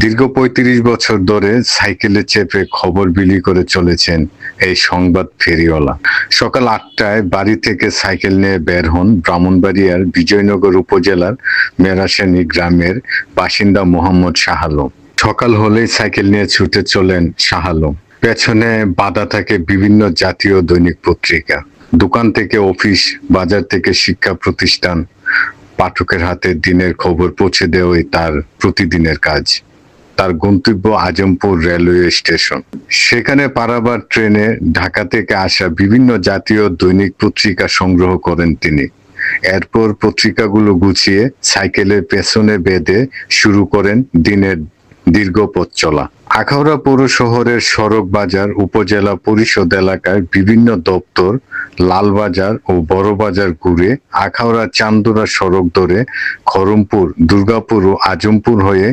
দীর্ঘ ৩৫ বছর ধরে সাইকেলে চেপে খবর বিলি করে চলেছেন এই সংবাদ ফেরিওয়ালা। সকাল ৮টায় বাড়ি থেকে সাইকেল নিয়ে বের হন ব্রাহ্মণবাড়িয়ার বিজয়নগর উপজেলার মেরাশানী গ্রামের বাসিন্দা মোহাম্মদ শাহ আলম। সকাল হলেই সাইকেল নিয়ে ছুটে চলেন শাহ আলম। পেছনে বাঁধা থাকে বিভিন্ন জাতীয় দৈনিক পত্রিকা। দোকান থেকে অফিস, বাজার থেকে শিক্ষা প্রতিষ্ঠান, পাঠকের হাতে দিনের খবর পৌঁছে দেওয়াই তার প্রতিদিনের কাজ। তার গন্তব্য আজমপুর রেলওয়ে স্টেশন। সেখানে পারাবার ট্রেনে ঢাকা থেকে আসা বিভিন্ন জাতীয় দৈনিক পত্রিকা সংগ্রহ করেন তিনি। এরপর পত্রিকাগুলো গুছিয়ে সাইকেলের পেছনে বেঁধে শুরু করেন দিনের দীর্ঘ পথ চলা। আখাউড়া পৌর শহরের সড়ক বাজার, উপজেলা পরিষদ এলাকার বিভিন্ন দপ্তর, লালবাজার ও বড় বাজার ঘুরে আখাউড়া চান্দুরা সড়ক ধরে খড়মপুর, দুর্গাপুর ও আজমপুর হয়ে